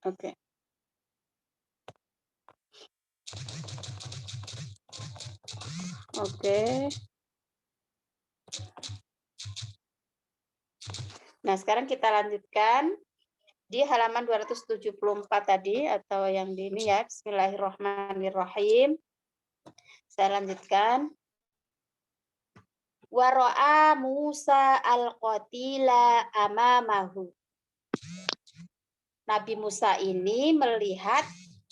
Oke. Oke. Nah, sekarang kita lanjutkan di halaman 274 tadi atau yang di ini ya. Bismillahirrahmanirrahim. Saya lanjutkan. Wa ra'a Musa al-qatila amamahu. Nabi Musa ini melihat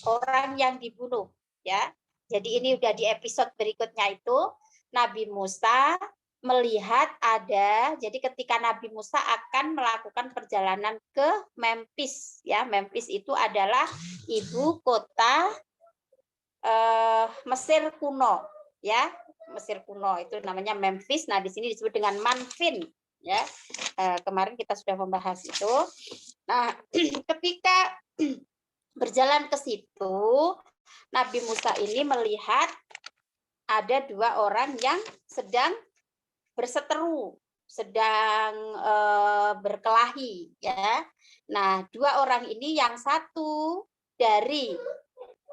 orang yang dibunuh, ya. Jadi ini udah di episode berikutnya itu Nabi Musa melihat ada, jadi ketika Nabi Musa akan melakukan perjalanan ke Memphis, ya. Memphis itu adalah ibu kota Mesir kuno, ya. Mesir kuno itu namanya Memphis. Nah, di sini disebut dengan Manfin, ya. Kemarin kita sudah membahas itu. Nah, ketika berjalan ke situ, Nabi Musa ini melihat ada dua orang yang sedang berseteru, sedang berkelahi, ya. Nah, dua orang ini yang satu dari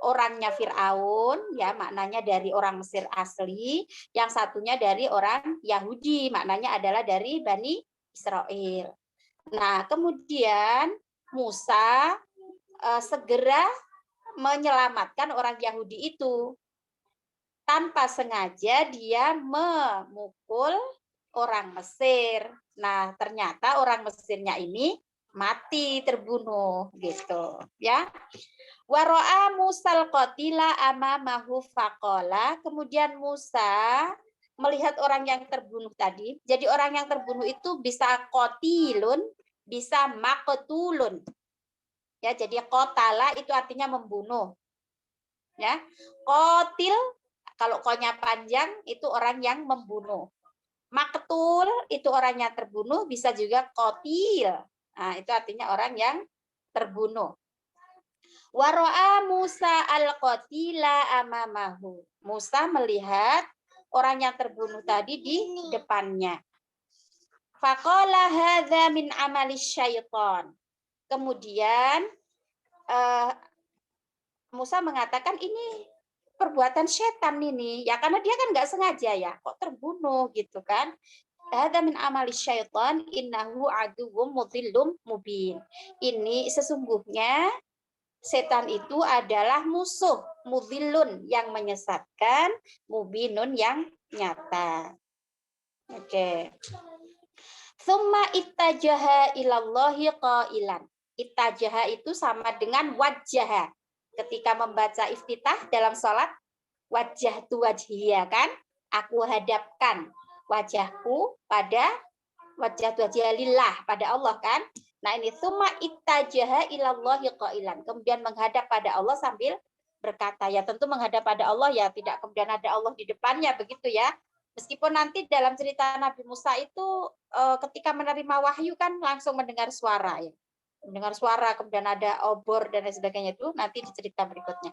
orangnya Firaun, ya, maknanya dari orang Mesir asli, yang satunya dari orang Yahudi, maknanya adalah dari Bani Israel. Nah, kemudian Musa segera menyelamatkan orang Yahudi itu. Tanpa sengaja dia memukul orang Mesir. Nah, ternyata orang Mesirnya ini mati, terbunuh gitu, ya. Wa ra'a Musal qatila amamahu faqala. Kemudian Musa melihat orang yang terbunuh tadi. Jadi orang yang terbunuh itu bisa qatilun, bisa maqtulun. Ya, jadi qatala itu artinya membunuh. Ya. Qatil kalau ko-nya panjang itu orang yang membunuh. Maqtul itu orang yang terbunuh, bisa juga qatil. Nah, itu artinya orang yang terbunuh. Wa ra'a Musa al-qatila amamahu. Musa melihat orang yang terbunuh tadi di depannya. Faqala hadza min amali syaitan. Kemudian Musa mengatakan ini perbuatan setan ini, ya, karena dia kan nggak sengaja, ya, kok terbunuh gitu kan. Hadza min amali syaitan innahu aduwwum mudhillum mubin. Ini sesungguhnya setan itu adalah musuh, mudhillun yang menyesatkan, mubinun yang nyata. Oke. Tsumma ittajaha ilallahi qailan. Ittajaha itu sama dengan wajjaha. Ketika membaca iftitah dalam sholat, wajah tu wajhiya kan, aku hadapkan wajahku pada wajah tu wajhiya lillah, pada Allah kan. Nah, ini summa ittajaha ilallahi qailan, kemudian menghadap pada Allah sambil berkata, ya tentu menghadap pada Allah, ya tidak kemudian ada Allah di depannya begitu, ya. Meskipun nanti dalam cerita Nabi Musa itu ketika menerima wahyu kan langsung mendengar suara, ya. Mendengar suara, kemudian ada obor dan lain sebagainya, itu nanti di cerita berikutnya.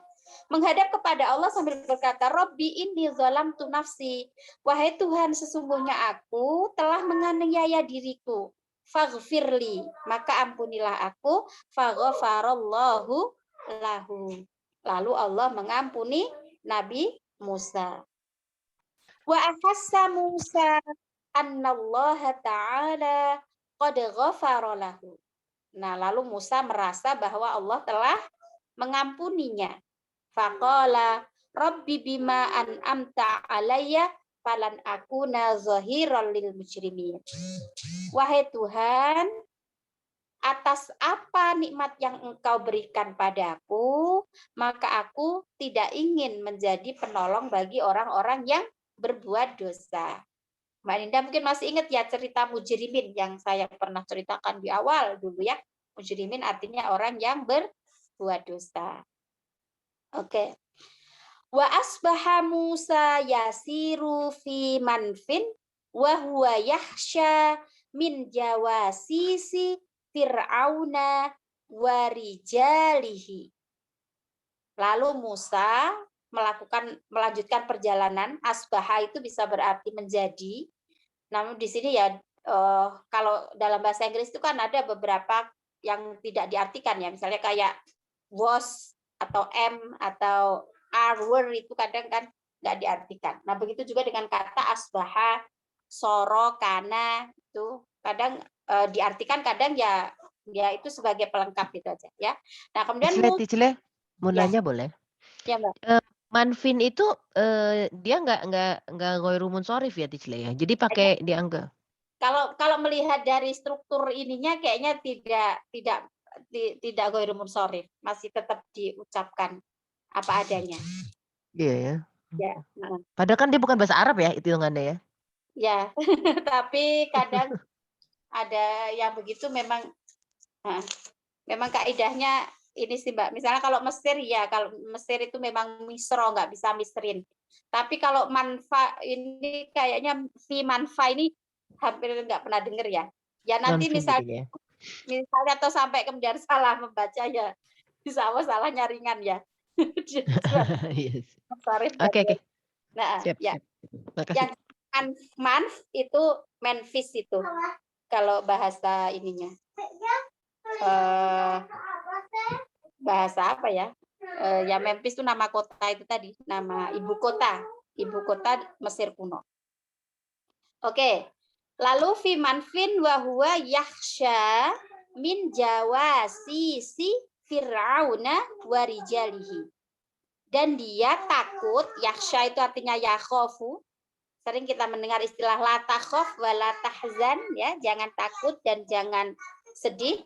Menghadap kepada Allah sambil berkata, Robbi inni zalamtu nafsi. Wahai Tuhan, sesungguhnya aku telah menganiaya diriku. Faghfirli, maka ampunilah aku. Faghfarallahu lahu. Lalu Allah mengampuni Nabi Musa. Wa ahassa Musa annallaha ta'ala qad ghafara lahu. Nah, lalu Musa merasa bahwa Allah telah mengampuninya. Faqala Rabbi bima an'amta alayya falan akuna zahiran lil mujrimin. Wahai Tuhan, atas apa nikmat yang Engkau berikan padaku, maka aku tidak ingin menjadi penolong bagi orang-orang yang berbuat dosa. Mbak Ninda mungkin masih ingat ya cerita mujrimin yang saya pernah ceritakan di awal dulu, ya. Mujrimin artinya orang yang berbuat dosa. Oke. Wa asbaha Musa yasiru fi manfin wa huwa yahsya min jawasisi fir'auna wa rijalihi. Lalu Musa melanjutkan perjalanan. Asbaha itu bisa berarti menjadi. Namun di sini ya kalau dalam bahasa Inggris itu kan ada beberapa yang tidak diartikan ya, misalnya kayak was atau m atau are, were itu kadang kan nggak diartikan. Nah begitu juga dengan kata asbaha, soro, kana itu kadang diartikan, kadang ya itu sebagai pelengkap gitu aja ya. Nah kemudian Ticile, mau ya, nanya boleh? ya Mbak. Manfin itu dia nggak ghairu munsharif ya Ticile ya. Jadi pakai dianggap. Kalau melihat dari struktur ininya kayaknya tidak ghairu munsharif, masih tetap diucapkan apa adanya. Iya ya. Ya. Padahal kan dia bukan bahasa Arab ya hitungannya ya. Ya, tapi kadang ada yang begitu memang kaidahnya ini sih Mbak. Misalnya kalau Mesir ya, kalau Mesir itu memang misro, nggak bisa misrin. Tapi kalau manfa ini kayaknya fi manfa ini hampir nggak pernah dengar ya. Ya nanti Manfin jadinya. misalnya atau sampai kemudian salah membaca ya, bisa salahnya ringan ya. Yes. Sarif Oke. Nah, Siap. ya. Makasih. Yang manf itu Memphis itu kalau bahasa ininya. Bahasa apa ya? Ya Memphis itu nama kota itu tadi, nama ibu kota Mesir kuno. Oke. Lalu fi manfin wa huwa yakhsha min jawasisi fir'auna wa rijalihi. Dan dia takut, yakhsha itu artinya yakhofu. Sering kita mendengar istilah la takhaf wa la tahzan ya, jangan takut dan jangan sedih.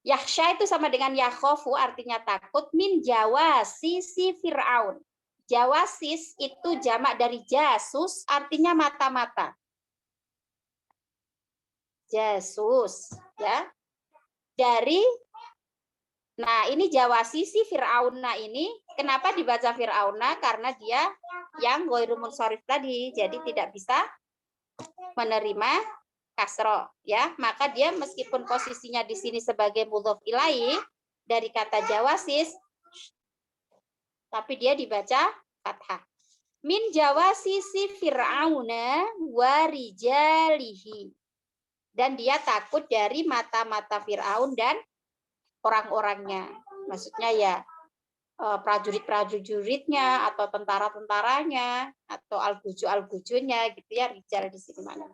Yakhsha itu sama dengan yakhofu, artinya takut, min jawasisi Fir'aun. Jawasis itu jamak dari jasus, artinya mata-mata. Jasus, ya. Nah ini jawasisi Fir'auna ini, kenapa dibaca Fir'auna? Karena dia yang ghairu munsharif tadi, jadi tidak bisa menerima kasro, ya. Maka dia meskipun posisinya di sini sebagai mudhof ilaih dari kata jawasis, tapi dia dibaca fathah. Min jawasisi Fir'auna wa rijalihi. Dan dia takut dari mata-mata Fir'aun dan orang-orangnya. Maksudnya ya prajurit-prajuritnya atau tentara-tentaranya atau al-guju-al-gujunya gitu ya, rijal di sini mana.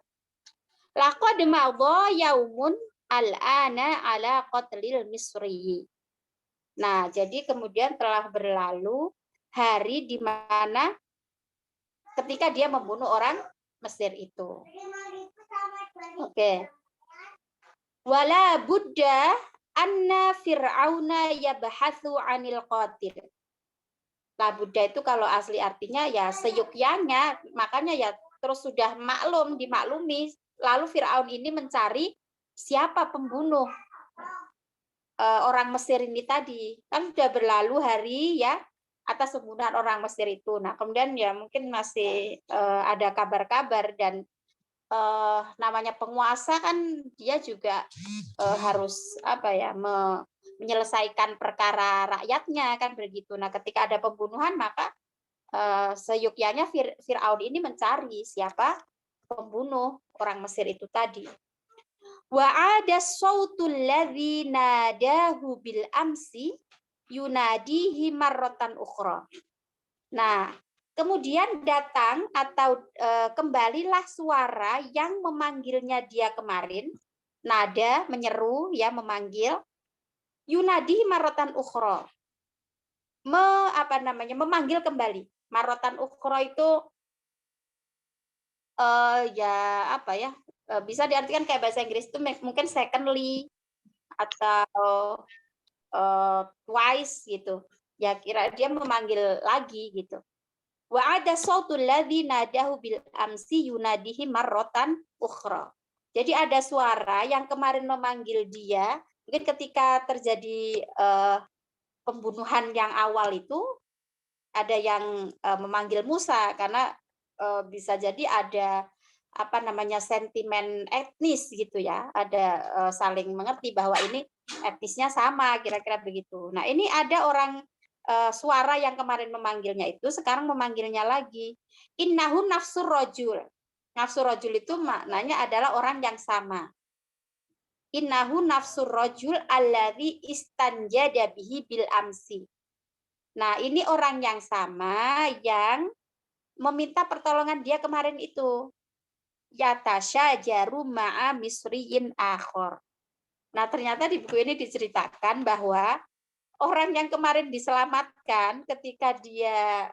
Laqad madha yaumun al-ana ala qatlil misri. Nah, jadi kemudian telah berlalu hari di mana ketika dia membunuh orang Mesir itu. Oke. Wala budda anna fir'auna yabhathu 'anil qatil. La budda itu kalau asli artinya ya seyukyanya, makanya ya terus sudah dimaklumi, lalu Firaun ini mencari siapa pembunuh orang Mesir ini tadi. Kan sudah berlalu hari ya atas pembunuhan orang Mesir itu. Nah, kemudian ya mungkin masih ada kabar-kabar dan namanya penguasa kan dia juga harus apa ya menyelesaikan perkara rakyatnya kan begitu. Nah, ketika ada pembunuhan maka seyukyanya Fir'aun ini mencari siapa pembunuh orang Mesir itu tadi. Wa ada sautul ladzi nadahu bil amsi yunadihi marratan ukhra. Nah, kemudian datang atau kembalilah suara yang memanggilnya dia kemarin, nada menyeru ya memanggil, yunadi marratan ukhra. Memanggil kembali. Marratan ukhra itu bisa diartikan kayak bahasa Inggris itu mungkin secondly atau twice gitu. Ya kira dia memanggil lagi gitu. Wa ada sautul ladzi nadahu bil amsi yunadihi marratan ukhra. Jadi ada suara yang kemarin memanggil dia, mungkin ketika terjadi pembunuhan yang awal itu ada yang memanggil Musa karena bisa jadi ada sentimen etnis gitu ya, ada saling mengerti bahwa ini etnisnya sama kira-kira begitu. Nah ini ada orang suara yang kemarin memanggilnya itu sekarang memanggilnya lagi. Innahu nafsur rojul. Nafsur rojul itu maknanya adalah orang yang sama. Innahu nafsur rojul alladzi istanjada bihi bil amsi. Nah, ini orang yang sama yang meminta pertolongan dia kemarin itu. Yatasya jaru ma'a misriin akhor. Nah, ternyata di buku ini diceritakan bahwa orang yang kemarin diselamatkan ketika dia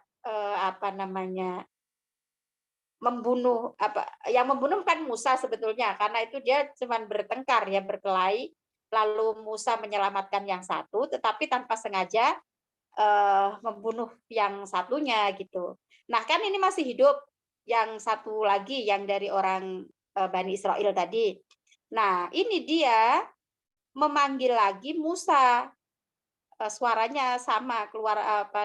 membunuh yang membunuh kan Musa sebetulnya, karena itu dia cuma bertengkar ya, berkelahi, lalu Musa menyelamatkan yang satu tetapi tanpa sengaja membunuh yang satunya gitu. Nah, kan ini masih hidup yang satu lagi yang dari orang Bani Israel tadi. Nah, ini dia memanggil lagi Musa. Suaranya sama, keluar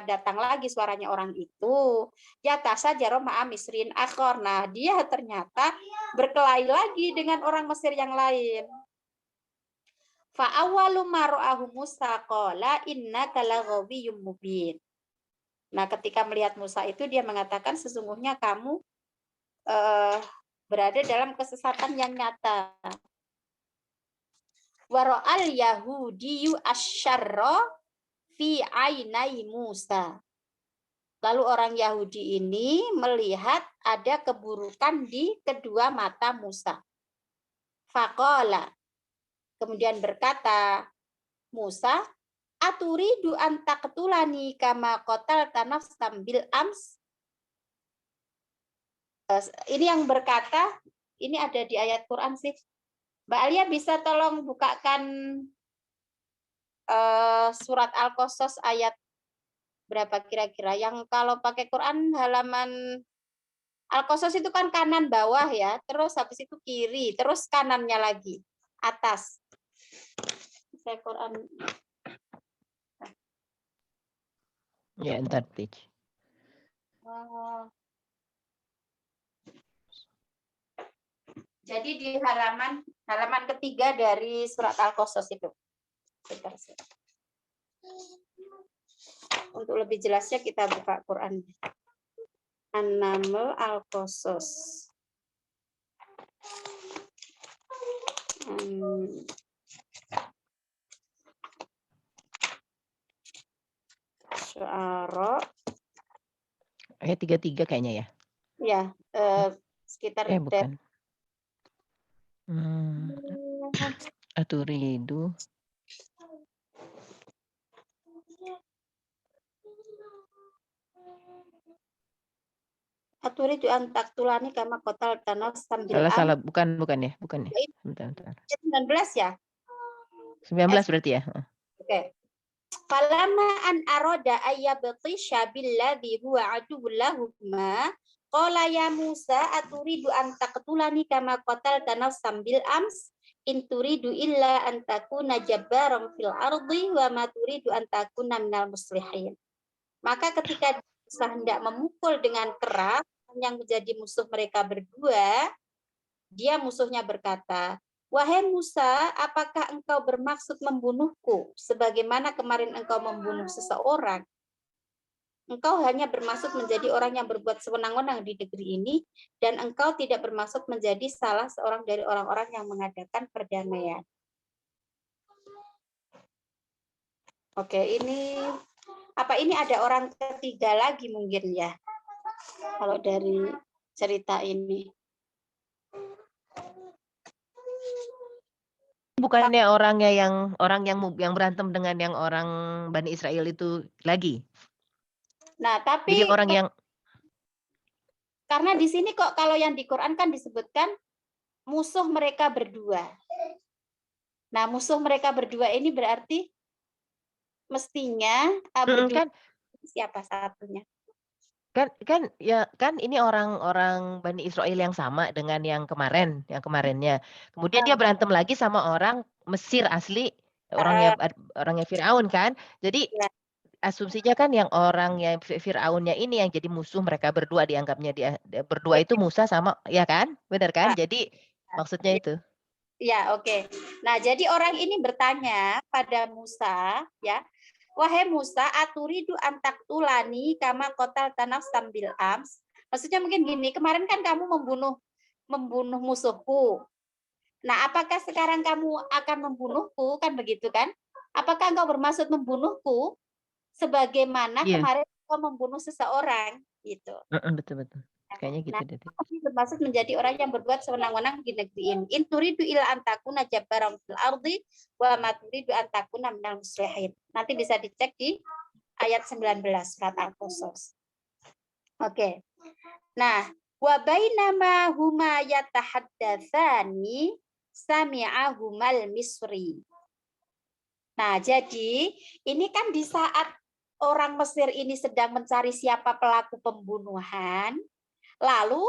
datang lagi suaranya orang itu. Yatasa jaroma misrin akhor. Nah, dia ternyata berkelahi lagi dengan orang Mesir yang lain. Fa awwalu ma ra'ahu Musa qala innaka laghawiyyun mubin. Nah, ketika melihat Musa itu dia mengatakan sesungguhnya kamu berada dalam kesesatan yang nyata. Wa ra'al yahudiyyu asyarra fi ainai Musa. Lalu orang Yahudi ini melihat ada keburukan di kedua mata Musa. Faqala. Kemudian berkata Musa, aturidu an taqtulani kama qatalta nafsan bil ams. Ini yang berkata, ini ada di ayat Quran sih. Mbak Alia bisa tolong bukakan surat Al-Qasas ayat berapa kira-kira? Yang kalau pakai Quran halaman Al-Qasas itu kan kanan bawah ya, terus habis itu kiri, terus kanannya lagi, atas. Saya Quran. Ya, entar teach. Jadi di halaman ketiga dari surat Al-Qasas itu. Untuk lebih jelasnya kita buka Quran. An-Naml Al-Qasas. Syu'ara. Ayat 33 kayaknya ya. Ya, sekitar Bukan. Aturidu. Aturidu an taqtulani kama qatalta nafsan bil Salah, bukan ya. Bentar. 19 ya? 19 berarti ya. Oke. Falamma an arada ayyabtisha billadhi huwa aduwwul lahumma qala ya Musa aturidu an taqtulani kama qatalta nafsan bil ams in turidu illa an takuna jabbaran fil ardi wa ma turidu an takuna minal muslihin. Maka ketika Musa hendak memukul dengan keras yang menjadi musuh mereka berdua, musuhnya berkata, wahai Musa, apakah engkau bermaksud membunuhku sebagaimana kemarin engkau membunuh seseorang? Engkau hanya bermaksud menjadi orang yang berbuat sewenang-wenang di negeri ini, dan engkau tidak bermaksud menjadi salah seorang dari orang-orang yang mengadakan perdamaian. Oke, ini ada orang ketiga lagi mungkin ya, kalau dari cerita ini. Bukannya orang yang berantem dengan yang orang Bani Israel itu lagi. Nah, tapi jadi orang yang karena di sini kok kalau yang di Quran kan disebutkan musuh mereka berdua. Nah, musuh mereka berdua ini berarti mestinya berdua siapa satunya? Kan ini orang Bani Israel yang sama dengan yang kemarinnya. Kemudian dia berantem lagi sama orang Mesir asli, orangnya Firaun kan. Jadi asumsinya kan yang orangnya Firaunnya ini yang jadi musuh mereka berdua, dianggapnya dia berdua itu Musa sama, ya kan? Benar kan? Jadi maksudnya itu. Ya, oke. Nah, jadi orang ini bertanya pada Musa, ya, wahai Musa, aturidu antaktulani kama qatalta nafsan bil ams. Maksudnya mungkin gini, kemarin kan kamu membunuh musuhku. Nah, apakah sekarang kamu akan membunuhku, kan begitu kan? Apakah engkau bermaksud membunuhku sebagaimana Iya. kemarin engkau membunuh seseorang gitu. Betul. Kayaknya gitu Nah, deh. bermaksud menjadi orang yang berbuat sewenang-wenang di negeri ini. In turidu ila antakuna jabbaran fil ardi wa ma turidu antakuna minal muslihin. Nanti bisa dicek di ayat 19 surat Al-Qasas. Oke. Nah, wa bainama huma yatahaddatsani sami'ahumal misri. Nah, jadi ini kan di saat orang Mesir ini sedang mencari siapa pelaku pembunuhan, lalu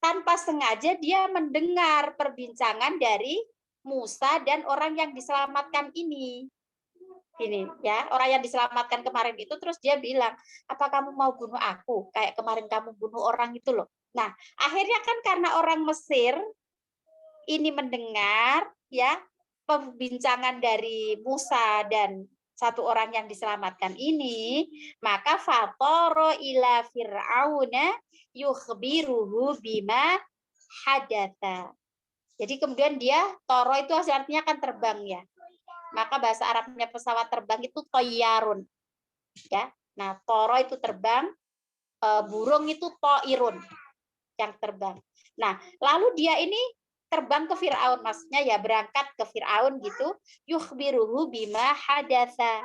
tanpa sengaja dia mendengar perbincangan dari Musa dan orang yang diselamatkan ini. Ini ya, orang yang diselamatkan kemarin itu terus dia bilang, "Apa kamu mau bunuh aku? Kayak kemarin kamu bunuh orang itu loh." Nah, akhirnya kan karena orang Mesir ini mendengar ya perbincangan dari Musa dan satu orang yang diselamatkan ini, maka fatoro ila fir'auna yukhbiruhu bima hadatha. Jadi kemudian dia, toro itu artinya kan terbang ya. Maka bahasa Arabnya pesawat terbang itu toyarun. Ya. Nah, toro itu terbang, burung itu toirun yang terbang. Nah, lalu dia ini terbang ke Firaun, maksudnya ya berangkat ke Firaun gitu, yukhbiruhu bima hadatsa,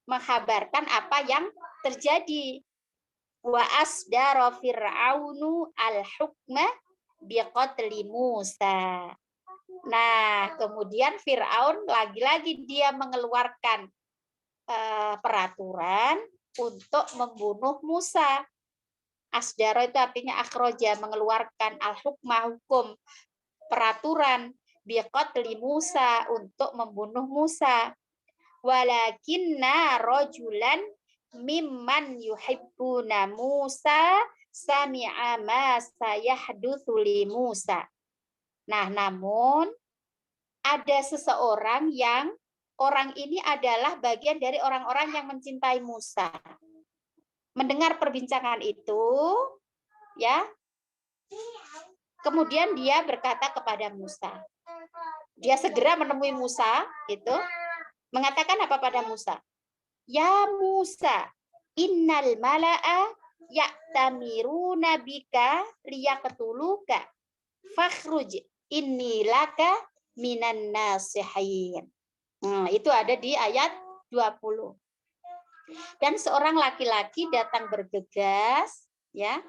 menghabarkan apa yang terjadi. Wa asdara fir'aunu al-hukma biqatli Musa. Nah, kemudian Firaun lagi-lagi dia mengeluarkan peraturan untuk membunuh Musa. Asdaro itu artinya akhroja, mengeluarkan al-hukmah, hukum, peraturan biqatli Musa, untuk membunuh Musa. Walakinna rajulan mimman yuhibbuna Musa sami'a ma sayahdutsu li Musa. Nah, namun ada seseorang yang orang ini adalah bagian dari orang-orang yang mencintai Musa. Mendengar perbincangan itu, ya, kemudian dia berkata kepada Musa. Dia segera menemui Musa, itu mengatakan apa pada Musa? Ya Musa, innal mala'a ya'tamiruna bika liyaqtuluka fakhruj inni laka minan nasihin. Nah, itu ada di ayat 20. Dan seorang laki-laki datang bergegas, ya.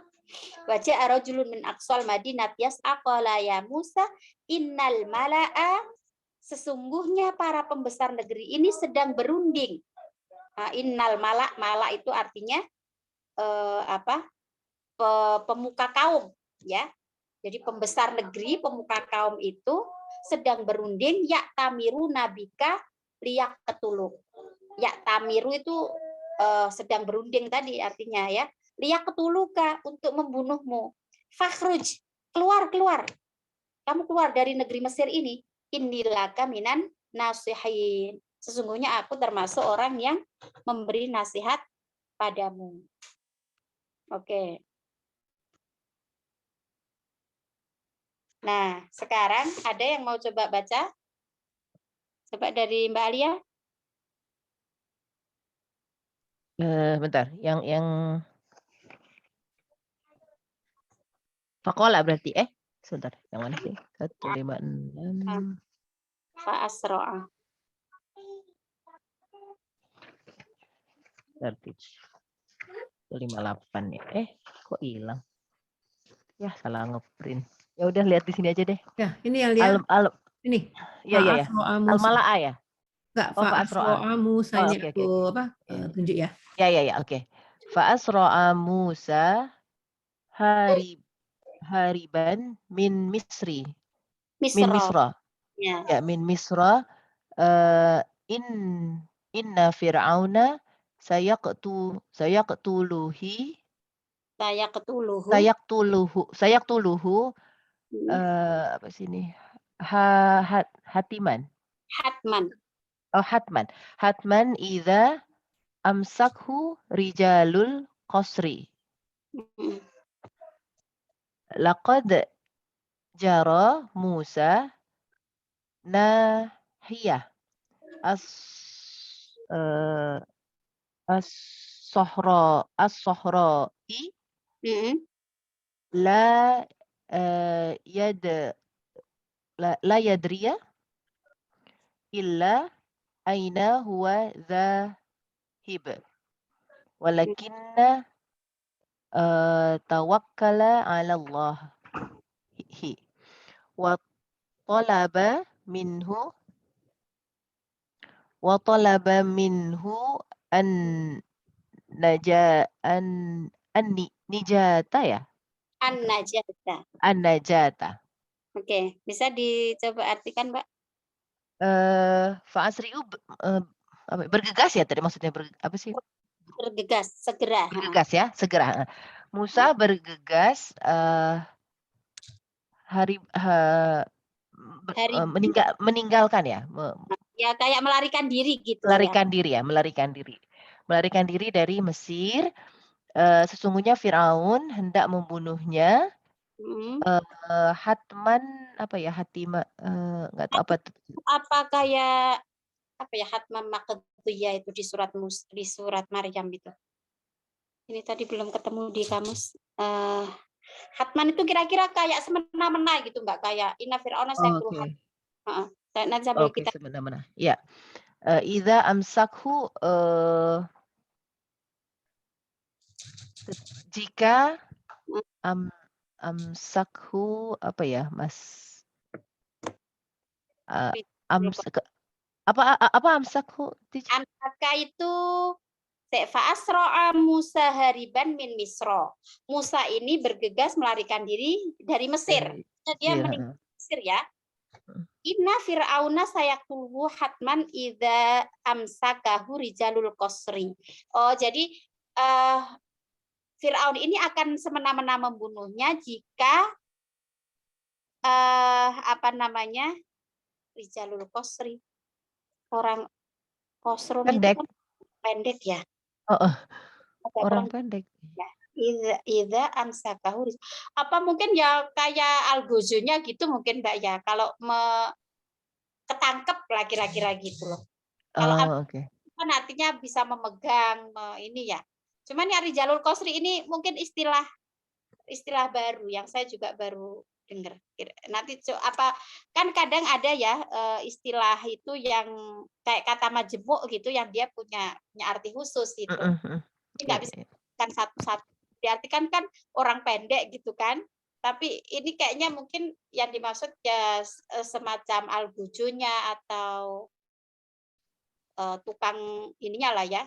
Wajah arojulun min aqsal madinat yas'aqala ya Musa innal mala'a, sesungguhnya para pembesar negeri ini sedang berunding. Nah, innal mala itu artinya pemuka kaum, ya. Jadi pembesar negeri, pemuka kaum itu sedang berunding ya tamiru nabika liyak ketuluk. Ya tamiru itu sedang berunding tadi artinya ya. Liyak ketuluka, untuk membunuhmu. Fakhruj, keluar. Kamu keluar dari negeri Mesir ini. Innilaka minan nasihin. Sesungguhnya aku termasuk orang yang memberi nasihat padamu. Oke. Nah, sekarang ada yang mau coba baca? Coba dari Mbak Alia. Bentar, yang Fakola berarti, sebentar, yang mana sih? 156. Fa'asro'a. 158 ya. Kok hilang? Ya, salah ngeprint. Ya udah, lihat di sini aja deh. Ya, ini yang lihat. Ini. Iya. Al-Mala'a ya? Enggak, Fa'asro'a. fa'asro'a Musa ini Okay. aku tunjuk ya. Ya, oke. Fa'asro'a Musa hariban min Misri. Min Misra. Ya, min Misra. Inna fir'auna sayaqtuluhu apa sini? Hatman. hatman. Hatman idza amsakhu rijalul qasri. Mm-mm. Laqad jara Musa nahiyah as as-sahra'i Mm-mm. la yad la yadriya illa aina huwa dhahib walakinna tawakkala 'ala Allah wa talaba minhu an nijata ya? An-najata. An-najata. Oke, bisa dicoba artikan, Mbak? Fa'asri'u bergegas ya tadi maksudnya apa sih? Bergegas, segera. Bergegas ya, segera. Musa bergegas hari Hari meninggalkan ya, ya kayak melarikan diri gitu ya. melarikan diri ya, melarikan diri dari Mesir. Sesungguhnya Firaun hendak membunuhnya. Mm. Hatman apa ya, nggak tahu apa. Apa kayak apa ya, hatman maqdiyah itu di surat Maryam itu. Ini tadi belum ketemu di kamus. Hatman itu kira-kira kayak semena-mena gitu, Mbak, kayak inna fir'auna sayakulu. Oke. Nanti sambil Oke, kita semena-mena. Ya. Idza amsakhu jika amsakhu apa ya, Mas? Apa amsakhu? Amsaka itu fa'asra'a Musa hariban min Misra. Musa ini bergegas melarikan diri dari Mesir. Dia meninggal di Mesir ya. Inna fir'auna sayaqulu hatman idza amsakahu rijalul qasri. Oh, jadi Fir'aun ini akan semena-mena membunuhnya jika rijalul qasri. Orang qasrun itu kan pendek ya. Orang pendek. Ya. Idza amsakahu. Apa mungkin ya kayak algozonya gitu mungkin, Mbak ya. Kalau ketangkep lah kira-kira gitu loh. Kalau kan artinya bisa memegang ini ya. Cuman ya rijalul qasri ini mungkin istilah baru yang saya juga baru dengar. Nanti kan kadang ada ya istilah itu yang kayak kata majemuk gitu yang dia punya arti khusus gitu. Nggak bisa kan satu-satu diartikan kan orang pendek gitu kan. Tapi ini kayaknya mungkin yang dimaksud ya semacam algojonya atau tukang ininya lah ya.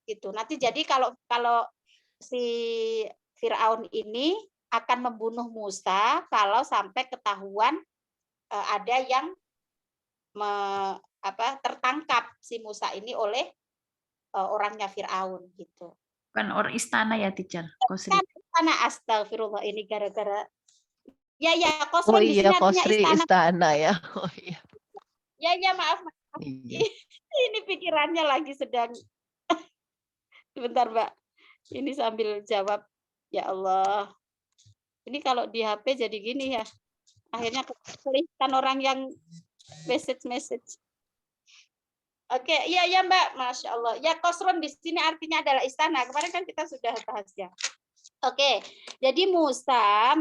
Gitu. Nanti jadi kalau si Firaun ini akan membunuh Musa kalau sampai ketahuan ada yang tertangkap si Musa ini oleh orangnya Firaun gitu. Bukan orang istana ya, teacher. Kan istana, astagfirullah, ini gara-gara ya Qasrun di sini artinya istana ya. Oh iya. Ya maaf. Iya. Ini pikirannya lagi sedang sebentar, Mbak. Ini sambil jawab. Ya Allah. Ini kalau di HP jadi gini ya. Akhirnya kelihatan orang yang message. Oke, iya Mbak, Masya Allah. Ya, Qasrun di sini artinya adalah istana. Kemarin kan kita sudah bahas ya. Oke, jadi Musa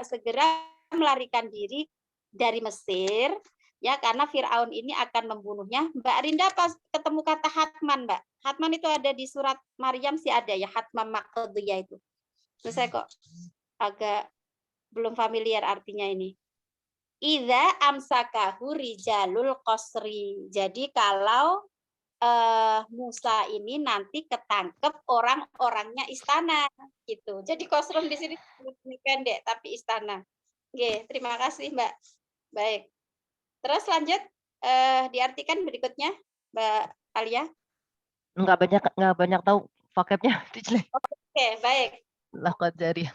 segera melarikan diri dari Mesir, ya karena Firaun ini akan membunuhnya. Mbak Rinda pas ketemu kata hatman, Mbak. Hatman itu ada di surat Maryam sih ada ya, hatman maqdiyah itu. Terus saya kok agak belum familiar artinya ini. Idza amsakahu rijalul qasri. Jadi kalau Musa ini nanti ketangkep orang-orangnya istana gitu. Jadi Qasrun di sini pendek tapi istana. Oke, terima kasih Mbak. Baik. Terus lanjut diartikan berikutnya, Mbak Alia. Nggak banyak tahu vocabnya. Oke, baik. Laqad jari.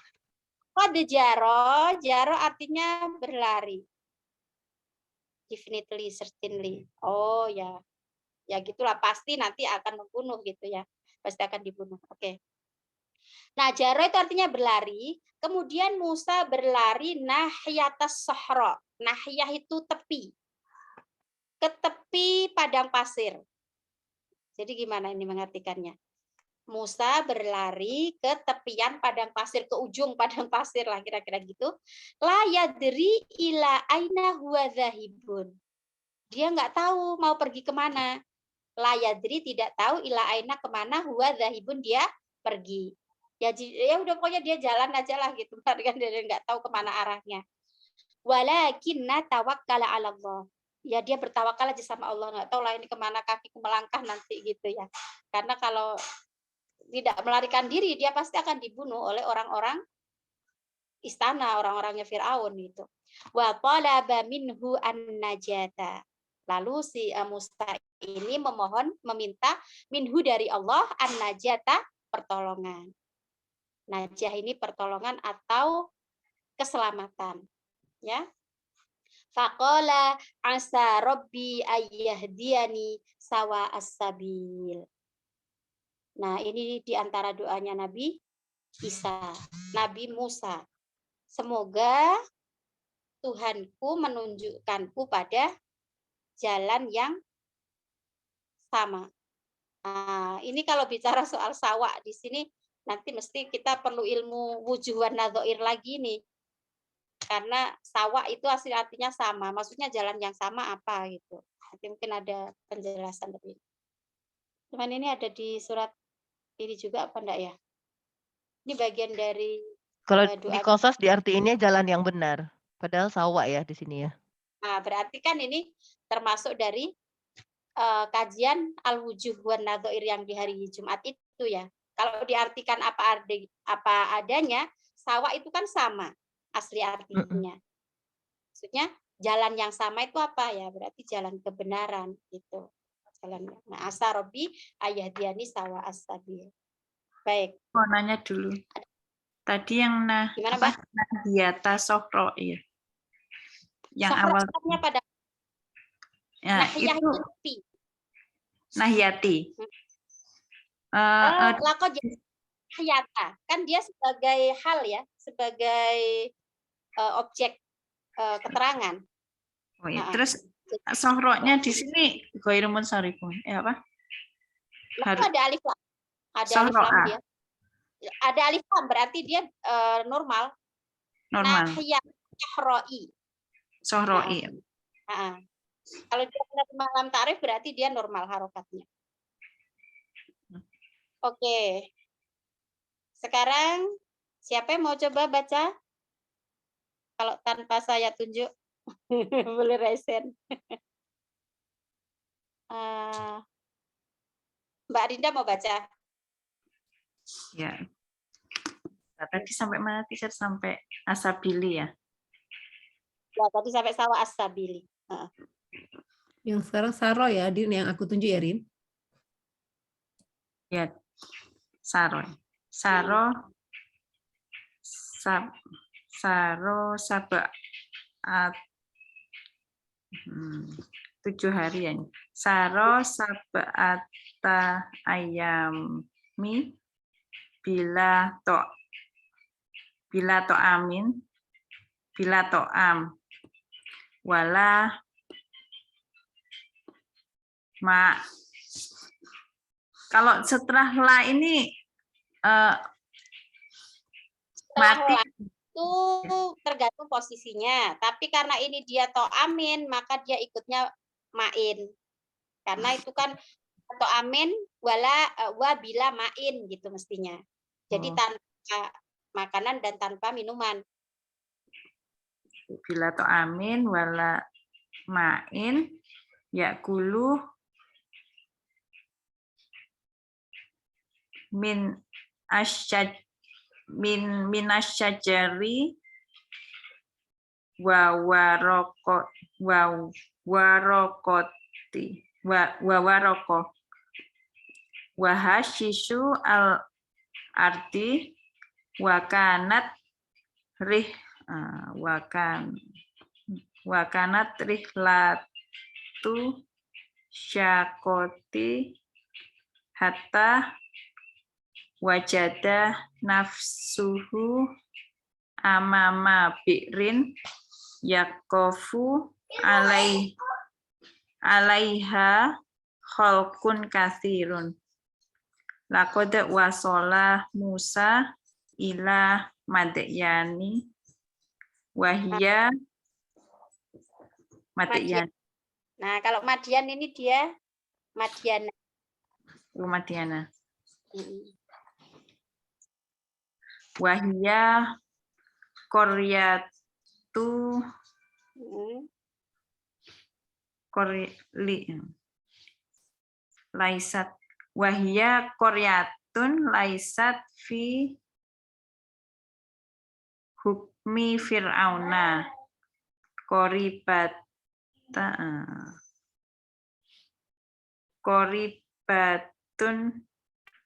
Qad jaro artinya berlari. Definitely, certainly. Oh ya. Ya gitulah, pasti nanti akan membunuh gitu ya. Pasti akan dibunuh. Oke. Nah, jaro itu artinya berlari. Kemudian Musa berlari nahiyatas sahra. Nahiyah itu tepi. Ke tepi padang pasir. Jadi gimana ini mengartikannya? Musa berlari ke tepian padang pasir, ke ujung padang pasir lah kira-kira gitu. La yadri ila aina huwa dhahibun. Dia nggak tahu mau pergi kemana. La yadri tidak tahu ila aina kemana huwa dhahibun dia pergi. Ya udah pokoknya dia jalan aja lah gitu kan dia nggak tahu kemana arahnya. Walakinna tawakkala 'ala Allah. Ya dia bertawakal aja sama Allah, nggak tahu lah ini kemana kakiku melangkah nanti gitu ya. Karena kalau tidak melarikan diri, dia pasti akan dibunuh oleh orang-orang istana, orang-orangnya Firaun gitu. Wa talaba minhu an-najata. Lalu si Musa ini meminta minhu dari Allah an-najata, pertolongan. Najah ini pertolongan atau keselamatan, ya. Faqala asa rabbi ayyahdiyani sawa as-sabil. Nah, ini di antara doanya Nabi Isa, Nabi Musa. Semoga Tuhanku menunjukkanku pada jalan yang sama. Nah, ini kalau bicara soal sawa di sini nanti mesti kita perlu ilmu wujuh wan nadzair lagi nih. Karena sawa itu asli artinya sama, maksudnya jalan yang sama apa gitu. Nanti mungkin ada penjelasan lebih. Cuman ini ada di surat ini juga apa enggak ya? Ini bagian dari Kalau doa. di Qasas diartiinnya jalan yang benar. Padahal sawa ya di sini ya. Nah, berarti kan ini termasuk dari kajian al-wujuh wan nadzair yang di hari Jumat itu ya. Kalau diartikan apa adanya, sawa itu kan sama asli artinya. Maksudnya jalan yang sama itu apa ya? Berarti jalan kebenaran gitu. Jalan. Nah, asa robbi ayahdiani sawa as-sabil. Baik. Mau nanya dulu. Tadi yang Gimana, Mbak? Nahdiyata Sohro ya. Yang Sohro awal pada ya, nahiyah itu tepi. Nahyati. Lako hayata. Kan dia sebagai hal ya, sebagai objek keterangan. Oh, ya. Terus sohronya di sini ghairu munsharifun. Apa? Lalu ada alif lam. Ada alif lam dia. Ada alif lam berarti dia normal. Normal. Nahiyah sohroi. Sohroi. Kalau dia menerima lam ta'rif berarti dia normal harokatnya. Oke. Sekarang siapa yang mau coba baca? Kalau tanpa saya tunjuk, boleh resen. Mbak Rinda mau baca? Ya. Nah, tadi sampai mana teacher? Sampai asabili ya? Ya, tadi sampai sawa as-sabili. Yang sekarang Saro ya, Din, yang aku tunjuk ya, Rin. Ya. Saro. Saro. Saro sabat 7 hari ya. Saro sab'ata ayami bila am wala ma. Kalau setelah la ini mati itu tergantung posisinya, tapi karena ini dia amin, maka dia ikutnya main. Karena itu kan amin wa bila main gitu mestinya. Jadi tanpa makanan dan tanpa minuman. Bila amin wala main yakulu min minasyajari wa waroko wa hashisu al arti wa kanat rihlatu syakoti hatta wajada nafsuhu amama bi'rin yakofu alaiha khalqun katsirun. Laqad wasala Musa ila Madyani wahia Madyan. Nah, kalau Madian ini dia Madiana. Madyana. Mm. Wahia Koryatu laisat wahia Koryatun laisat fi hukmi Fir'auna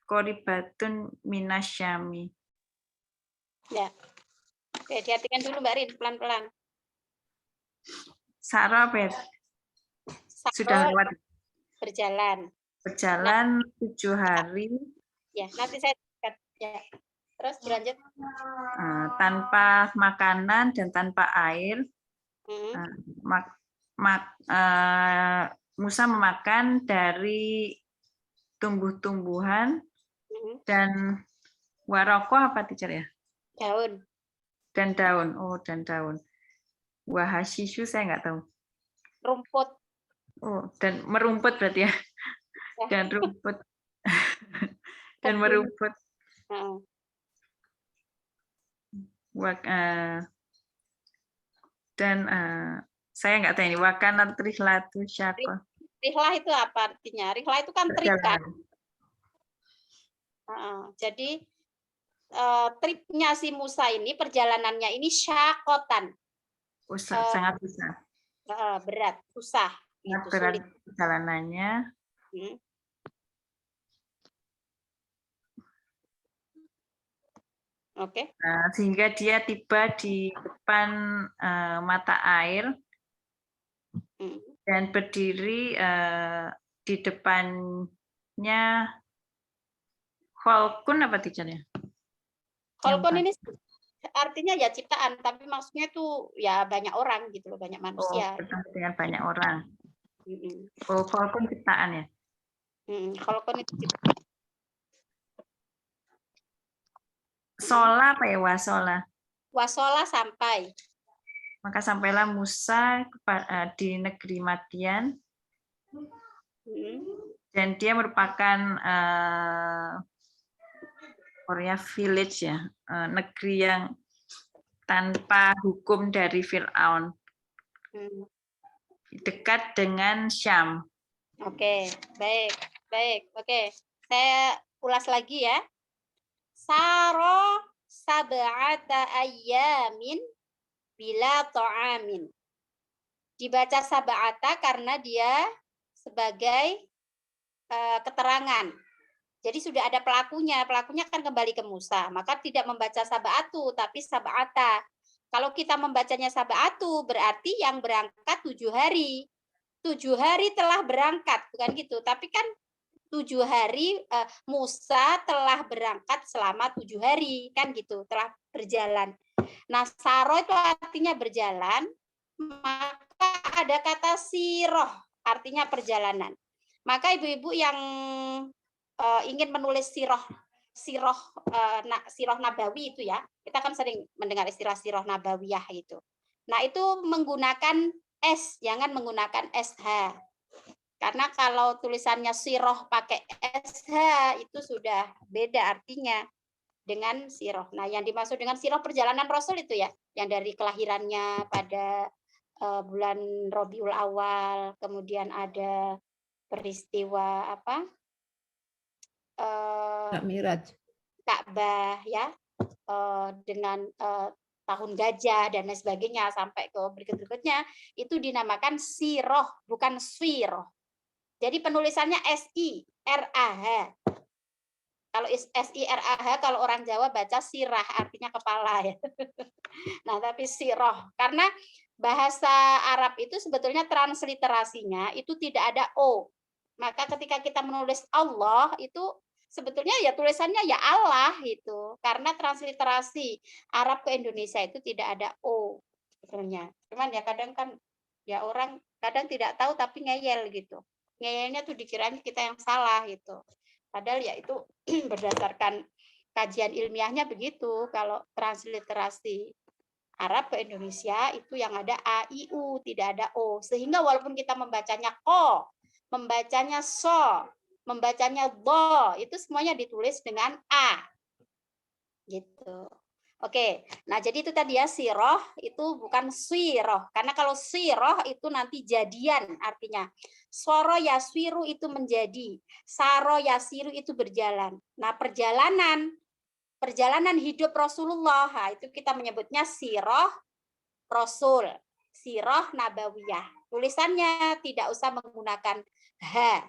koribatun minasyami. Ya. Oke, diartikan dulu Mbak Rin, pelan-pelan. Sarah sudah lewat Berjalan. 7 hari Ya, nanti saya ya. Terus berlanjut. Tanpa makanan dan tanpa air. Musa memakan dari tumbuh-tumbuhan dan waroko apa teacher ya? Daun. Dan daun. Oh, dan daun. Wahasishu saya nggak tahu. Rumput. Oh, dan merumput berarti ya. Dan rumput. Dan merumput. Dan saya nggak tahu ini wakanat rihlatu syaqah. Rihlah itu apa artinya? Rihlah itu kan trip kan. Jadi tripnya si Musa ini, perjalanannya ini syakotan. Sangat susah. Berat, susah. Sangat berat perjalanannya. Oke. Sehingga dia tiba di depan mata air dan berdiri di depannya kholkun apa tijarnya? Kholkun ini artinya ya ciptaan, tapi maksudnya itu ya banyak orang gitu loh, banyak manusia. Dengan banyak orang. Kholkun ciptaan ya? Kholkun itu ciptaan. Sola apa ya? Wasola. Wasola sampai. Maka sampailah Musa di negeri Madyan. Dan dia merupakan Korea village ya, negeri yang tanpa hukum dari Fir'aun. Dekat dengan Syam. Oke, baik. Oke, saya ulas lagi ya. Saro sab'ata ayyamin bila ta'amin. Dibaca sab'ata karena dia sebagai keterangan. Jadi sudah ada pelakunya kan kembali ke Musa. Maka tidak membaca sab'atu, tapi sab'ata. Kalau kita membacanya sab'atu, berarti yang berangkat 7 hari. 7 hari telah berangkat, bukan gitu. Tapi kan 7 hari Musa telah berangkat selama 7 hari kan gitu, telah berjalan. Nah, saro itu artinya berjalan, maka ada kata siroh artinya perjalanan. Maka ibu-ibu yang ingin menulis siroh nabawi itu ya, kita kan sering mendengar istilah siroh nabawiyah itu. Nah, itu menggunakan S, jangan menggunakan SH. Karena kalau tulisannya siroh pakai SH itu sudah beda artinya dengan siroh. Nah, yang dimaksud dengan siroh perjalanan Rasul itu ya, yang dari kelahirannya pada bulan Rabiul Awal, kemudian ada peristiwa apa? Mi'raj. Ka'bah ya, dengan tahun gajah dan lain sebagainya sampai ke berikut-berikutnya itu dinamakan siroh, bukan siroh. Jadi penulisannya S-I-R-A-H. Kalau S-I-R-A-H, kalau orang Jawa baca sirah, artinya kepala ya. Nah, tapi siroh. Karena bahasa Arab itu sebetulnya transliterasinya itu tidak ada O. Maka ketika kita menulis Allah itu sebetulnya ya tulisannya ya Allah itu. Karena transliterasi Arab ke Indonesia itu tidak ada O sebetulnya. Cuman ya kadang kan ya orang kadang tidak tahu tapi ngeyel gitu. Ngeyelnya tuh dikiranya kita yang salah gitu. Padahal ya itu berdasarkan kajian ilmiahnya begitu. Kalau transliterasi Arab ke Indonesia itu yang ada A, I, U, tidak ada O. Sehingga walaupun kita membacanya ko, membacanya so, membacanya bo, itu semuanya ditulis dengan A. Gitu. Oke, nah jadi itu tadi ya, siroh itu bukan siroh. Karena kalau siroh itu nanti jadian artinya. Soro yaswiru itu menjadi. Saro yasiru itu berjalan. Nah perjalanan hidup Rasulullah, nah, itu kita menyebutnya siroh Rasul. Siroh Nabawiyah. Tulisannya tidak usah menggunakan H.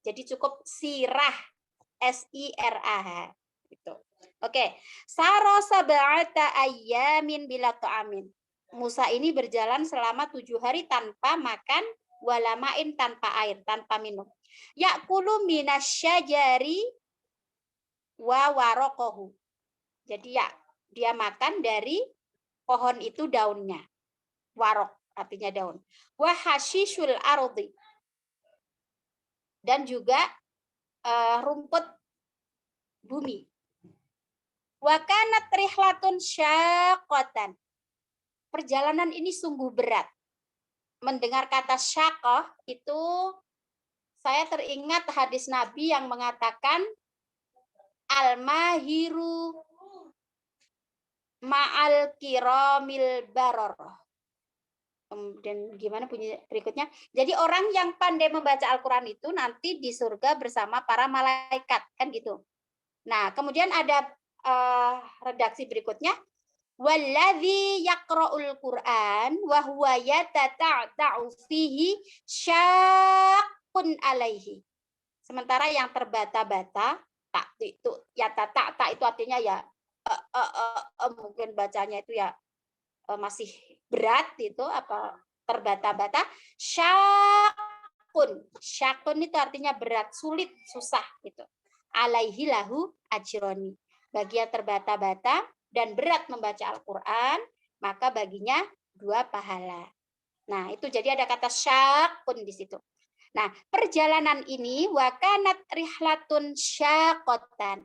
Jadi cukup sirah. S-I-R-A-H. Gitu. Oke, saro sab'ata ayyamin bila ta'amin. Musa ini berjalan selama 7 hari tanpa makan, walamain tanpa air, tanpa minum. Ya'kulu minasyajari wa warokohu. Jadi ya, dia makan dari pohon itu daunnya. Warok artinya daun. Wa hashishul ardi. Dan juga rumput bumi. Wa kanat rihlatun syaqqatan. Perjalanan ini sungguh berat. Mendengar kata syaqqah itu saya teringat hadis Nabi yang mengatakan al-mahiru ma'al kiramil baror. Kemudian gimana bunyi berikutnya? Jadi orang yang pandai membaca Al-Quran itu nanti di surga bersama para malaikat, kan gitu. Nah, kemudian ada redaksi berikutnya, walladzi yaqra'ul Qur'an wa huwa yatata'u fihi syaqqun alaihi. Sementara yang terbata-bata, tak itu ya tak itu artinya ya mungkin bacanya itu ya masih berat itu apa terbata-bata. Syakun itu artinya berat, sulit, susah gitu. Alaihi lahu ajroni. Bagi yang terbata-bata dan berat membaca Al-Qur'an, maka baginya 2 pahala. Nah, itu jadi ada kata syakun di situ. Nah, perjalanan ini wakanat rihlatun syaqqatan.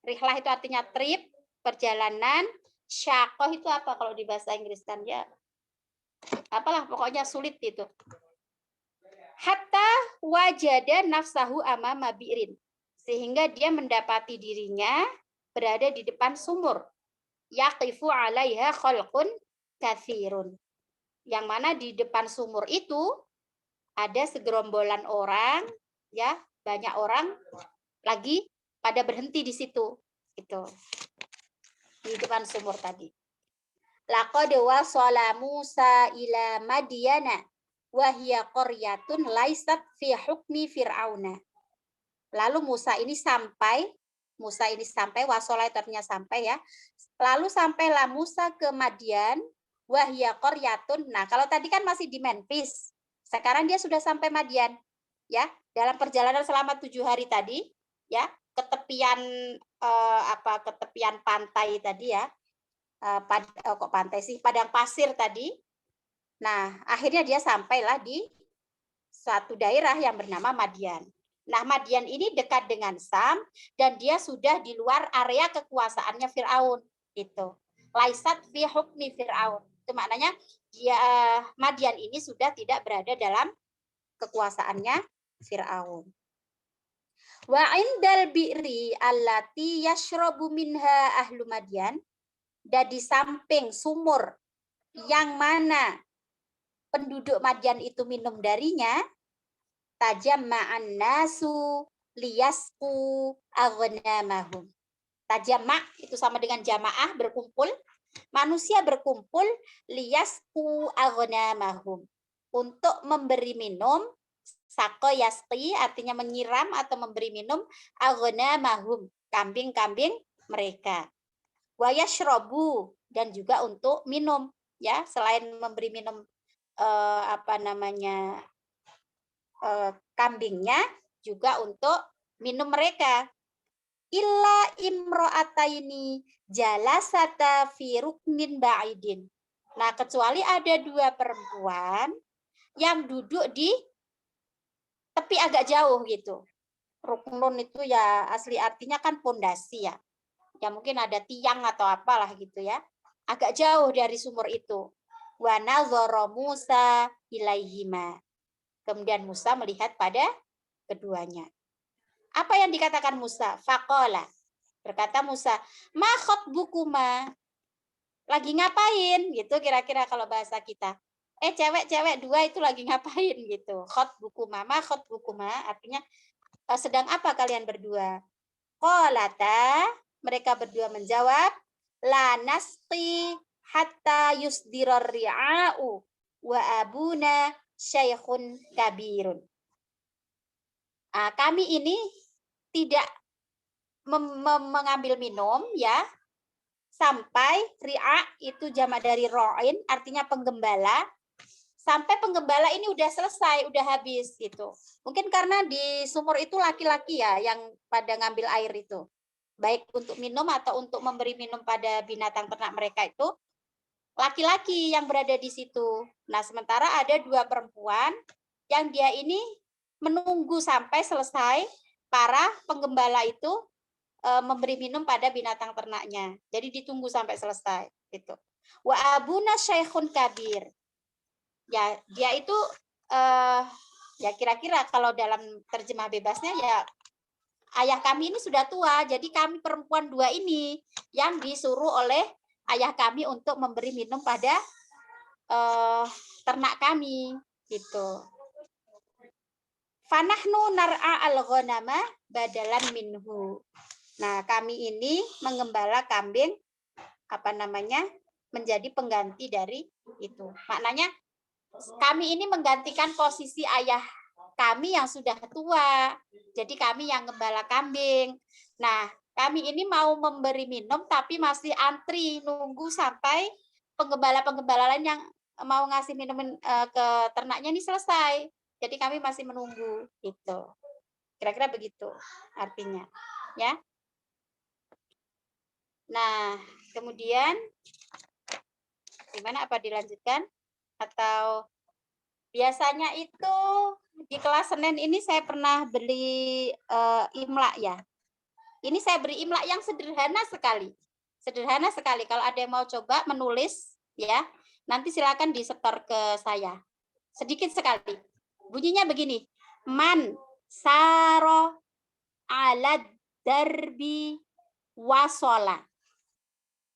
Rihlah itu artinya trip, perjalanan. Syaqqah itu apa kalau di bahasa Inggris kan ya? Apalah pokoknya sulit itu. Hatta wajada nafsahu amama bi'rin. Sehingga dia mendapati dirinya berada di depan sumur. Yaqifu 'alaiha khalqun katsirun. Yang mana di depan sumur itu ada segerombolan orang, ya, banyak orang lagi pada berhenti di situ. Itu. Di depan sumur tadi. Laqad wasala Musa ila Madyana wa hiya qaryatun laysat fi hukmi fir'auna. Lalu Musa ini sampai wasala itu artinya sampai ya. Lalu sampailah Musa ke Madian wa hiya qaryatun. Nah, kalau tadi kan masih di Memphis. Sekarang dia sudah sampai Madian. Ya, dalam perjalanan selama 7 hari tadi, ya, ke tepian tepian pantai tadi ya. Kok pantai sih? Padang pasir tadi. Nah, akhirnya dia sampailah di suatu daerah yang bernama Madian. Nah, Madian ini dekat dengan Sam dan dia sudah di luar area kekuasaannya Firaun. Itu. Laisat fi hukmi Firaun. Itu maknanya dia Madian ini sudah tidak berada dalam kekuasaannya Firaun. Wa indal bi'ri allati yashrabu minha ahlu Madian. Dan di samping sumur yang mana penduduk Madian itu minum darinya, tajamma'an nasu liyasqu aghnamahum. Tajamma' itu sama dengan jamaah, berkumpul. Manusia berkumpul liyasqu aghnamahum, untuk memberi minum. Saqo yasqi artinya menyiram atau memberi minum aghnamahum, kambing-kambing mereka. Wa yashrabu, dan juga untuk minum ya, selain memberi minum kambingnya juga untuk minum mereka. Illa imro'ataini jalasata fi ruknin ba'idin. Nah, kecuali ada 2 perempuan yang duduk di tepi agak jauh gitu. Ruknun itu ya asli artinya kan pondasi ya. Ya mungkin ada tiang atau apalah gitu ya. Agak jauh dari sumur itu. Wa nazara Musa ilaihima. Kemudian Musa melihat pada keduanya. Apa yang dikatakan Musa? Faqala. Berkata Musa, ma khotbukuma. Lagi ngapain? Gitu kira-kira kalau bahasa kita. Cewek-cewek 2 itu lagi ngapain gitu. Khotbukuma. Ma khotbukuma artinya sedang apa kalian berdua? Qalata, mereka berdua menjawab, la nasqi hatta yusdirar ri'a'u wa abuna syaikhun kabirun. Kami ini tidak mengambil minum ya sampai ri'a itu jamak dari ro'in artinya penggembala, sampai penggembala ini udah selesai, udah habis gitu. Mungkin karena di sumur itu laki-laki ya yang pada ngambil air itu. Baik untuk minum atau untuk memberi minum pada binatang ternak mereka itu laki-laki yang berada di situ. Nah, sementara ada 2 perempuan yang dia ini menunggu sampai selesai para penggembala itu memberi minum pada binatang ternaknya. Jadi ditunggu sampai selesai gitu. Wa abuna syaikhun kabir. Ya, dia itu ya kira-kira kalau dalam terjemah bebasnya ya ayah kami ini sudah tua, jadi kami perempuan 2 ini yang disuruh oleh ayah kami untuk memberi minum pada ternak kami gitu. Fanahnu nar'a al-ghanama badalan minhu. Nah, kami ini mengembala kambing menjadi pengganti dari itu. Maknanya kami ini menggantikan posisi ayah kami yang sudah tua. Jadi kami yang gembala kambing. Nah, kami ini mau memberi minum tapi masih antri nunggu sampai penggembala-penggembala lain yang mau ngasih minum ke ternaknya ini selesai. Jadi kami masih menunggu itu. Kira-kira begitu artinya, ya. Nah, kemudian gimana, apa dilanjutkan atau biasanya itu di kelas Senin ini saya pernah beli imla ya. Ini saya beri imla yang sederhana sekali. Sederhana sekali. Kalau ada yang mau coba menulis ya, nanti silakan disetor ke saya. Sedikit sekali. Bunyinya begini. Man saro alad darbi wasola.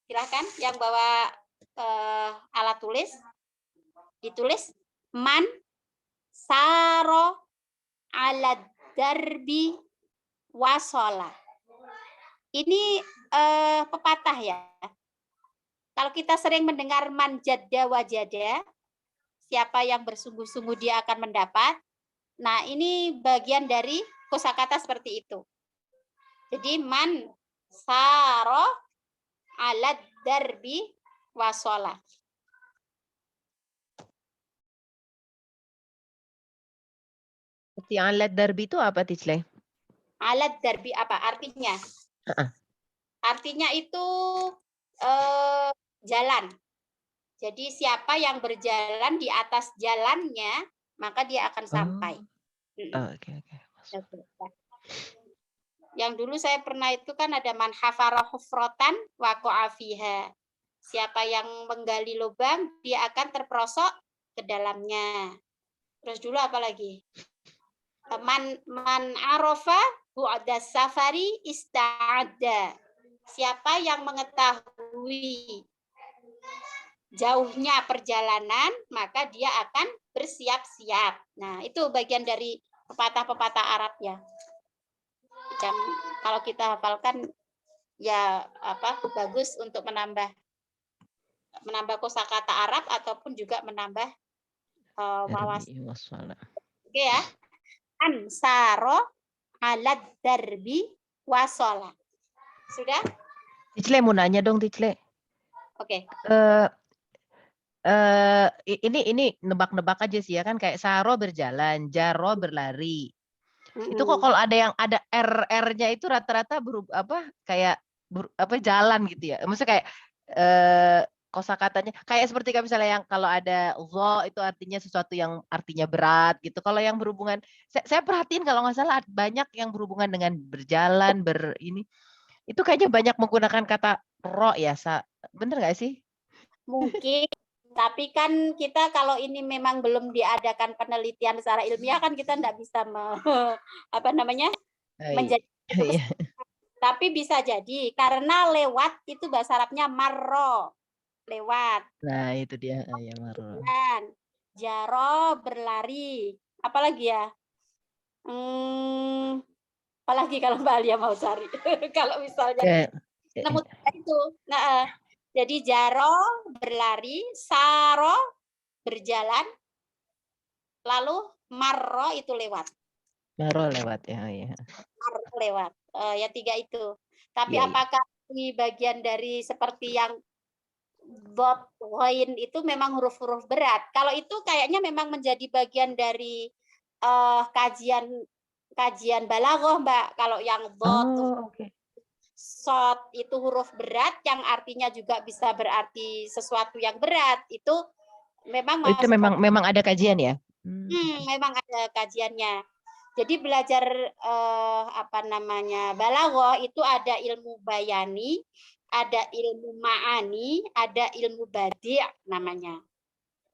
Silakan yang bawa alat tulis ditulis man saro alad darbi wasola. Ini pepatah ya. Kalau kita sering mendengar man jadda wajada, siapa yang bersungguh-sungguh dia akan mendapat. Nah, ini bagian dari kosakata seperti itu. Jadi man saro alad darbi wasola. Seperti alad darbi itu apa, Tichle? Alad darbi apa artinya? Artinya itu jalan. Jadi siapa yang berjalan di atas jalannya, maka dia akan sampai. Oke. Yang dulu saya pernah itu kan ada man hafara hufrotan waqa'a fiha. Siapa yang menggali lubang, dia akan terperosok ke dalamnya. Terus dulu apa lagi? Man arafa bu'da safari ista'adda. Siapa yang mengetahui jauhnya perjalanan, maka dia akan bersiap-siap. Nah, itu bagian dari pepatah-pepatah Arab ya. Dan kalau kita hafalkan ya bagus untuk menambah kosakata Arab ataupun juga menambah wawasan. Oke ya. Ansaro alad darbi wasola. Sudah? Tichle mau nanya dong, Tichle. Oke. Ini nebak-nebak aja sih ya kan, kayak saro berjalan, jaro berlari. Itu kok Mm-mm. kalau ada yang ada R-nya itu rata-rata kayak jalan gitu ya. Maksudnya kayak kosakatanya kayak seperti misalnya yang kalau ada zo itu artinya sesuatu yang artinya berat gitu. Kalau yang berhubungan, saya perhatiin kalau nggak salah banyak yang berhubungan dengan berjalan, itu kayaknya banyak menggunakan kata ro ya, bener nggak sih? Mungkin, tapi kan kita kalau ini memang belum diadakan penelitian secara ilmiah kan kita nggak bisa menjadi. Iya. Tapi bisa jadi karena lewat itu bahasa Arabnya marro, lewat. Nah itu dia ya maro. Jaro berlari. Apalagi ya? Apalagi kalau Mbak Alia mau cari. Kalau misalnya nemu itu. Nah, jadi jaro berlari, saro berjalan, lalu marro itu lewat. Maro lewat ya. Marro lewat. Ya 3 itu. Tapi Iya, iya. apakah di bagian dari seperti yang dot point itu memang huruf-huruf berat? Kalau itu kayaknya memang menjadi bagian dari kajian balaghah, Mbak. Kalau yang dot, shot itu huruf berat yang artinya juga bisa berarti sesuatu yang berat, itu memang Itu memang ada kajian ya? Memang ada kajiannya. Jadi belajar balaghah itu ada ilmu bayani, ada ilmu ma'ani, ada ilmu badi' namanya.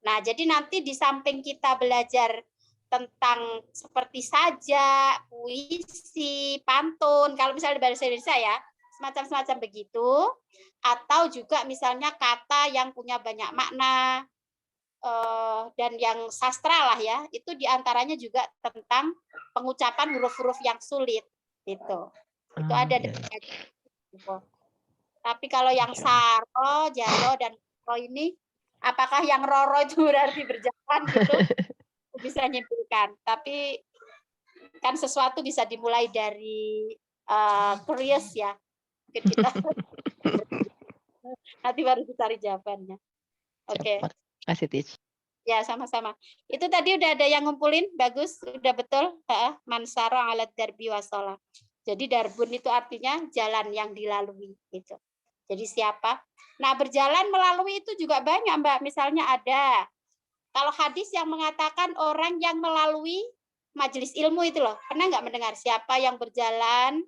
Nah, jadi nanti di samping kita belajar tentang seperti sajak, puisi, pantun, kalau misalnya di bahasa Indonesia ya, semacam begitu, atau juga misalnya kata yang punya banyak makna, dan yang sastra lah ya, itu diantaranya juga tentang pengucapan huruf-huruf yang sulit, gitu. Itu ada. Tapi kalau yang saro, jaro, dan ro ini, apakah yang roro itu berarti berjalan gitu? Bisa nyimpulkan. Tapi kan sesuatu bisa dimulai dari curious ya. Mungkin kita nanti baru dicari jawabannya. Oke. Kasih Teach. Ya, sama-sama. Itu tadi udah ada yang ngumpulin, bagus, udah betul. Mansaro alat darbi wasola. Jadi darbun itu artinya jalan yang dilalui gitu. Jadi siapa? Nah, berjalan melalui itu juga banyak, Mbak. Misalnya ada kalau hadis yang mengatakan orang yang melalui majelis ilmu itu loh. Pernah nggak mendengar siapa yang berjalan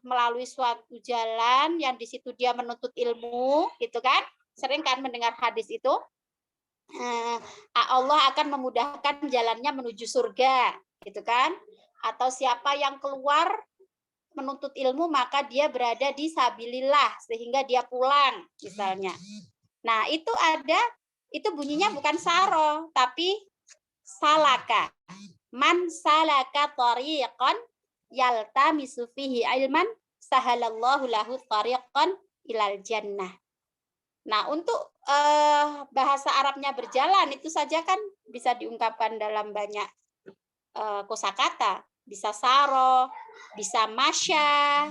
melalui suatu jalan yang di situ dia menuntut ilmu, gitu kan? Sering kan mendengar hadis itu. Allah akan memudahkan jalannya menuju surga, gitu kan? Atau siapa yang keluar menuntut ilmu maka dia berada di sabilillah sehingga dia pulang misalnya. Nah, itu bunyinya bukan saro tapi salaka. Man salaka tariqan yaltamisu fihi ilman sahalallahu lahu tariqan ilal jannah. Nah, untuk bahasa Arabnya berjalan itu saja kan bisa diungkapkan dalam banyak kosakata. Bisa saro, bisa masya,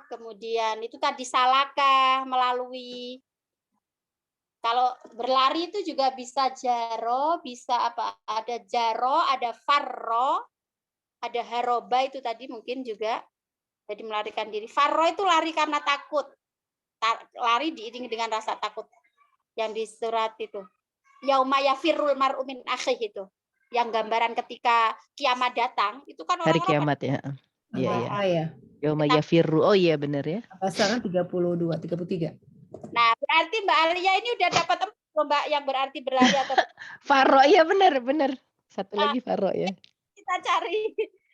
kemudian itu tadi salaka, melalui. Kalau berlari itu juga bisa jaro, bisa apa? Ada jaro, ada farro, ada haroba itu tadi mungkin juga. Jadi melarikan diri. Farro itu lari karena takut. Lari diiringi dengan rasa takut. Yang di surat itu. Yauma yafirrul mar'u min akhihi itu. Yang gambaran ketika kiamat datang, itu kan Hari orang-orang kiamat ya. Iya, iya. Ya. Yauma yafirru. Oh iya benar ya. Pasangan 32, 33. Nah, berarti Mbak Alia ini udah dapat Mbak yang berarti berlari atau Faro, iya benar. Satu lagi Faro ya.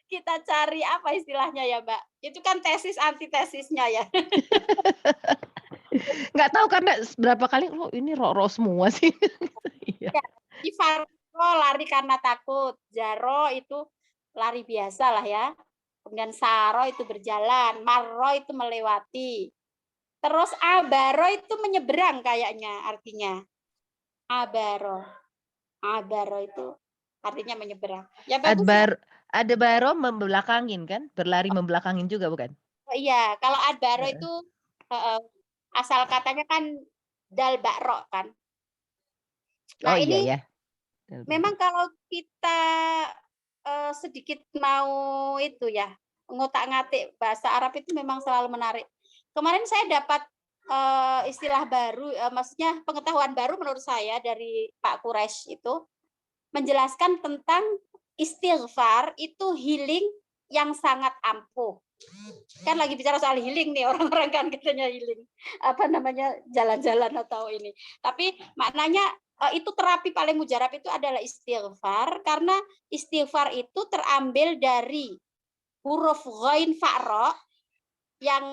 Kita cari apa istilahnya ya, Mbak? Itu kan tesis antitesisnya ya. Nggak tahu karena berapa kali ini ro semua sih. Iya. Faro lari karena takut, jaro itu lari biasa lah ya. Kemudian saro itu berjalan, marro itu melewati. Terus abaro itu menyeberang kayaknya artinya. Abaro itu artinya menyeberang. Ya bagus. Adbaro membelakangin kan? Berlari membelakangin juga bukan? Oh, iya, kalau adbaro itu asal katanya kan dal ba'ro kan. Oh Nah, iya ini ya. memang kalau kita sedikit mau itu ya, ngotak-ngatik bahasa Arab itu memang selalu menarik. Kemarin saya dapat istilah baru, maksudnya pengetahuan baru menurut saya dari Pak Quraisy itu menjelaskan tentang istighfar itu healing yang sangat ampuh. Kan lagi bicara soal healing nih, orang-orang kan katanya healing. Apa namanya, jalan-jalan atau ini. Tapi maknanya itu terapi paling mujarab itu adalah istighfar, karena istighfar itu terambil dari huruf ghain fa'ra, yang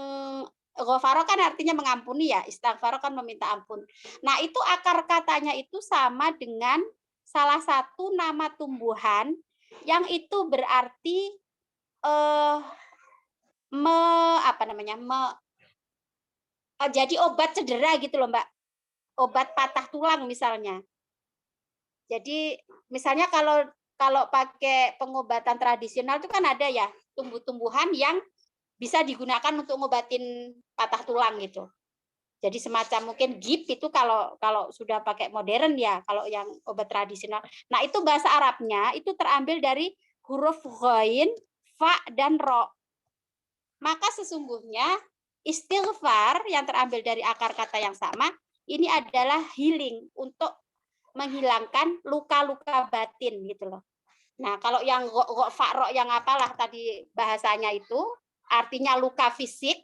ghafara kan artinya mengampuni ya, istighfar kan meminta ampun. Nah, itu akar katanya itu sama dengan salah satu nama tumbuhan yang itu berarti jadi obat cedera gitu loh, Mbak. Obat patah tulang misalnya. Jadi misalnya kalau pakai pengobatan tradisional itu kan ada ya tumbuh-tumbuhan yang bisa digunakan untuk ngobatin patah tulang gitu. Jadi semacam mungkin gip itu kalau sudah pakai modern ya, kalau yang obat tradisional. Nah, itu bahasa Arabnya itu terambil dari huruf ghain, fa dan ro. Maka sesungguhnya istighfar yang terambil dari akar kata yang sama ini adalah healing untuk menghilangkan luka-luka batin gitu loh. Nah, kalau yang fa'ro yang apalah tadi bahasanya itu artinya luka fisik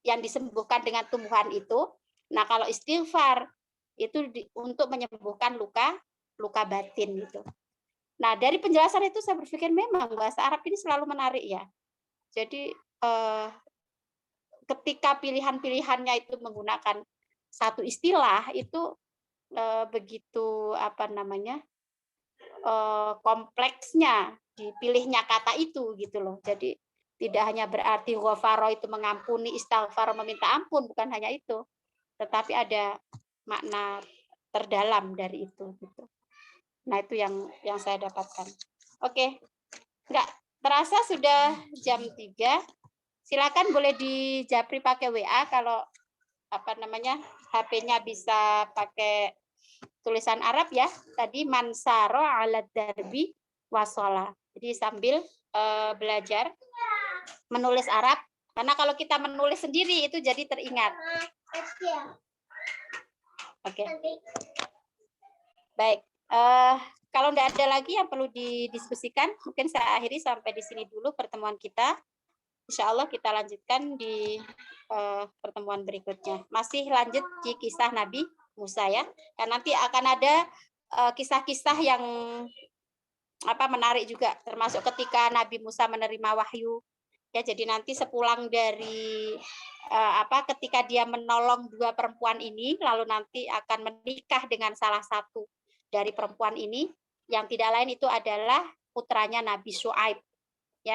yang disembuhkan dengan tumbuhan itu. Nah, kalau istighfar itu untuk menyembuhkan luka batin gitu. Nah, dari penjelasan itu saya berpikir memang bahasa Arab ini selalu menarik ya. Jadi ketika pilihan-pilihannya itu menggunakan satu istilah itu begitu kompleksnya dipilihnya kata itu gitu loh. Jadi tidak hanya berarti ghafaro itu mengampuni, istighfar meminta ampun, bukan hanya itu. Tetapi ada makna terdalam dari itu gitu. Nah, itu yang saya dapatkan. Oke. Enggak terasa sudah jam 3. Silakan boleh dijapri pakai WA kalau HP-nya bisa pakai tulisan Arab ya. Tadi mansaro ala darbi wasola. Jadi sambil belajar menulis Arab, karena kalau kita menulis sendiri itu jadi teringat. Oke. Baik. Kalau tidak ada lagi yang perlu didiskusikan, mungkin saya akhiri sampai di sini dulu pertemuan kita. Insya Allah kita lanjutkan di pertemuan berikutnya. Masih lanjut di kisah Nabi Musa ya. Karena nanti akan ada kisah-kisah yang menarik juga, termasuk ketika Nabi Musa menerima wahyu. Ya, jadi nanti sepulang dari ketika dia menolong 2 perempuan ini, lalu nanti akan menikah dengan salah satu dari perempuan ini, yang tidak lain itu adalah putranya Nabi Syuaib.